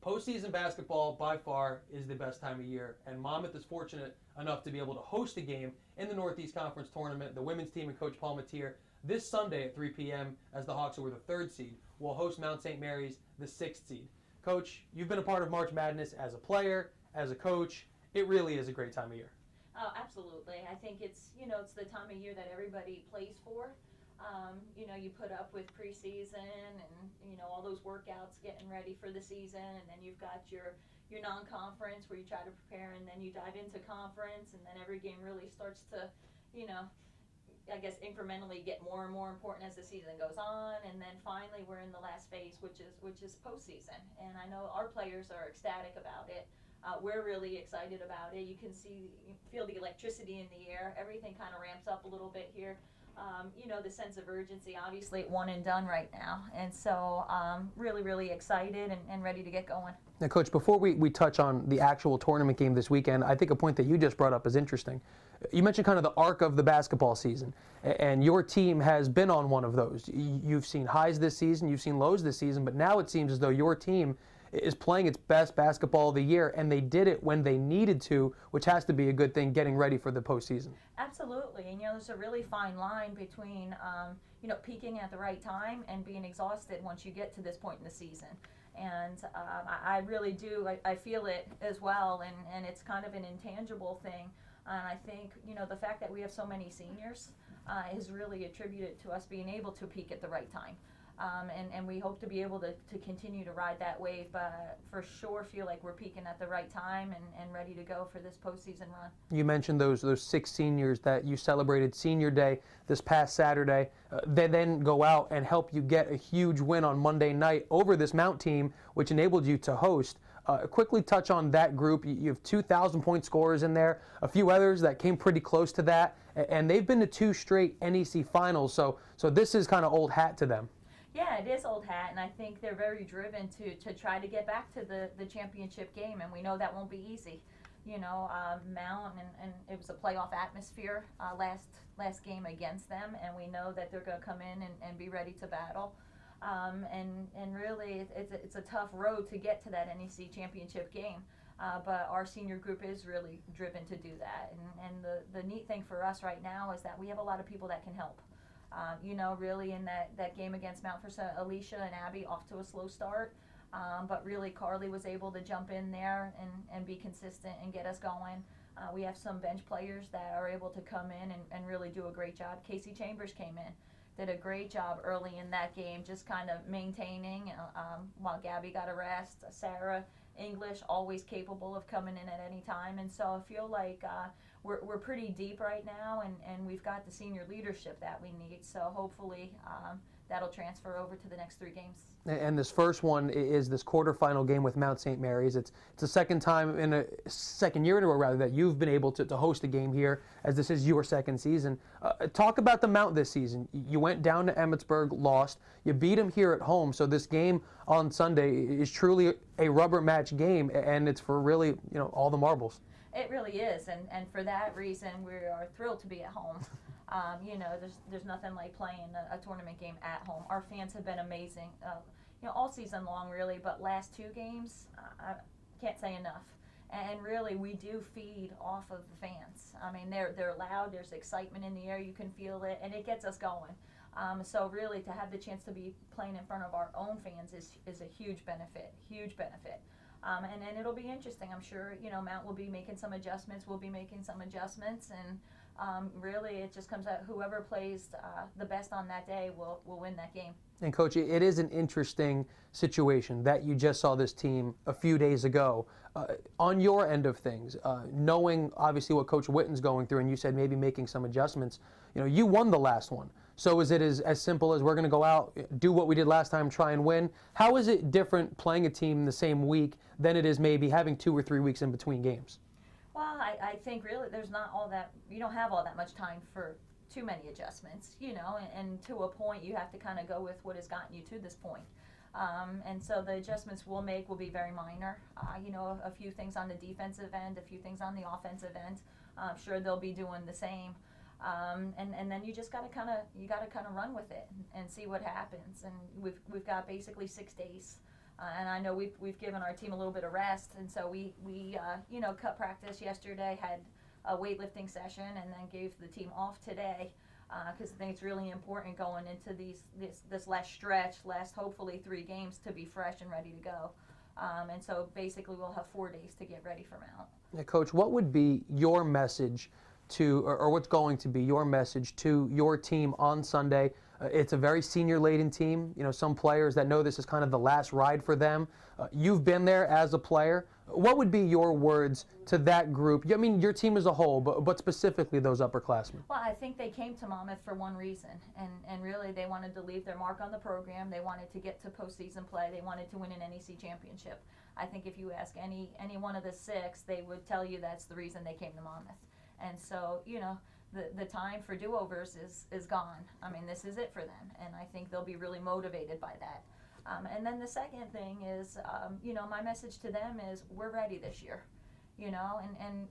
Postseason basketball, by far, is the best time of year, and Monmouth is fortunate enough to be able to host a game in the Northeast Conference Tournament. The women's team and Coach Palmateer this Sunday at 3 p.m., as the Hawks, who were the 3rd seed, will host Mount St. Mary's, the 6th seed. Coach, you've been a part of March Madness as a player, as a coach. It really is a great time of year. Oh, absolutely. I think it's the time of year that everybody plays for. You put up with preseason and, all those workouts getting ready for the season, and then you've got your non-conference where you try to prepare, and then you dive into conference, and then every game really starts to, I guess incrementally get more and more important as the season goes on, and then finally we're in the last phase, which is postseason. And I know our players are ecstatic about it. We're really excited about it. You feel the electricity in the air. Everything kind of ramps up a little bit here. The sense of urgency, obviously, one and done right now. And so really, really excited and ready to get going. Now, Coach, before we touch on the actual tournament game this weekend, I think a point that you just brought up is interesting. You mentioned kind of the arc of the basketball season, and your team has been on one of those. You've seen highs this season, you've seen lows this season, but now it seems as though your team is playing its best basketball of the year, and they did it when they needed to, which has to be a good thing, getting ready for the postseason. Absolutely, and there's a really fine line between peaking at the right time and being exhausted once you get to this point in the season. And I really do, I feel it as well, and it's kind of an intangible thing. And I think, the fact that we have so many seniors is really attributed to us being able to peak at the right time. And we hope to be able to continue to ride that wave, but for sure feel like we're peaking at the right time and ready to go for this postseason run. You mentioned those 6 seniors that you celebrated Senior Day this past Saturday. They then go out and help you get a huge win on Monday night over this Mount team, which enabled you to host. Quickly touch on that group. You have 2,000-point scorers in there, a few others that came pretty close to that, and they've been to 2 straight NEC finals, so this is kind of old hat to them. Yeah, it is old hat, and I think they're very driven to try to get back to the championship game, and we know that won't be easy. Mount, and it was a playoff atmosphere last game against them, and we know that they're going to come in and be ready to battle. And really, it's a tough road to get to that NEC championship game. But our senior group is really driven to do that. And the neat thing for us right now is that we have a lot of people that can help. Really in that game against Mount for Alicia and Abby off to a slow start. But really Carly was able to jump in there and be consistent and get us going. We have some bench players that are able to come in and really do a great job. Casey Chambers came in, did a great job early in that game, just kind of maintaining while Gabby got a rest. Sarah English, always capable of coming in at any time. And so I feel like we're pretty deep right now, and we've got the senior leadership that we need. So hopefully that'll transfer over to the next 3 games. And this first one is this quarterfinal game with Mount St. Mary's. It's the second time in a second year in a row, rather, that you've been able to host a game here, as this is your 2nd season. Talk about the Mount this season. You went down to Emmitsburg, lost. You beat them here at home. So this game on Sunday is truly a rubber match game, and it's for really all the marbles. It really is, and for that reason, we are thrilled to be at home. There's nothing like playing a tournament game at home. Our fans have been amazing, all season long, really. But last 2 games, I can't say enough. And really, we do feed off of the fans. I mean, they're loud. There's excitement in the air. You can feel it, and it gets us going. So really, to have the chance to be playing in front of our own fans is a huge benefit. Huge benefit. And then it'll be interesting. I'm sure, Mount will be making some adjustments. We'll be making some adjustments. And really, it just comes out whoever plays the best on that day will win that game. And, Coach, it is an interesting situation that you just saw this team a few days ago. On your end of things, knowing, obviously, what Coach Witten's going through, and you said maybe making some adjustments, you won the last one. So is it as simple as we're going to go out, do what we did last time, try and win? How is it different playing a team the same week than it is maybe having 2 or 3 weeks in between games? Well, I think really there's not all that, you don't have all that much time for too many adjustments, and to a point you have to kind of go with what has gotten you to this point. And so the adjustments we'll make will be very minor. A few things on the defensive end, a few things on the offensive end. I'm sure they'll be doing the same. And then you just got to kind of run with it and see what happens. And we've got basically 6 days And I know we've given our team a little bit of rest, and so we you know, cut practice yesterday, had a weightlifting session, and then gave the team off today, because I think it's really important going into this last stretch, last hopefully 3 games, to be fresh and ready to go. And so basically we'll have 4 days to get ready for Mount. Yeah, Coach, what would be your message to, or what's going to be your message to your team on Sunday? It's a very senior-laden team. You know, some players that know this is kind of the last ride for them. You've been there as a player. What would be your words to that group? I mean, your team as a whole, but specifically those upperclassmen. Well, I think they came to Monmouth for one reason, and really they wanted to leave their mark on the program. They wanted to get to postseason play. They wanted to win an NEC championship. I think if you ask any one of the 6, they would tell you that's the reason they came to Monmouth. And so, you know, the time for do-overs is gone. I mean, this is it for them, and I think they'll be really motivated by that. And then the second thing is, you know, my message to them is we're ready this year. You know,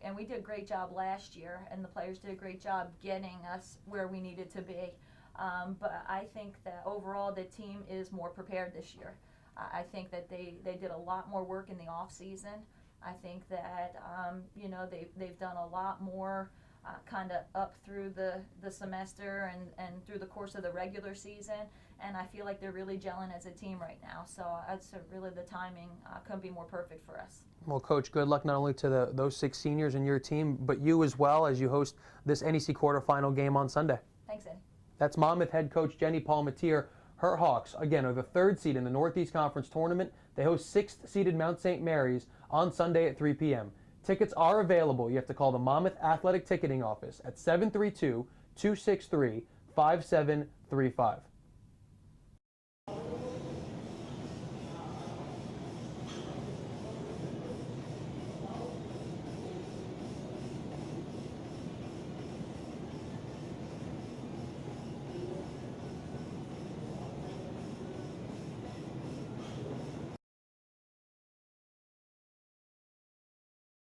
and we did a great job last year, and the players did a great job getting us where we needed to be. But I think that overall the team is more prepared this year. I think that they did a lot more work in the off season. I think that you know, they've done a lot more kind of up through the semester and through the course of the regular season, and I feel like they're really gelling as a team right now. So that's really, the timing couldn't be more perfect for us. Well, Coach, good luck not only to those 6 seniors in your team, but you as well as you host this NEC quarterfinal game on Sunday. Thanks, Eddie. That's Monmouth head coach Jenny Palmateer. Her Hawks, again, are the 3rd seed in the Northeast Conference Tournament. They host 6th seeded Mount St. Mary's on Sunday at 3 p.m. Tickets are available. You have to call the Monmouth Athletic Ticketing Office at 732-263-5735.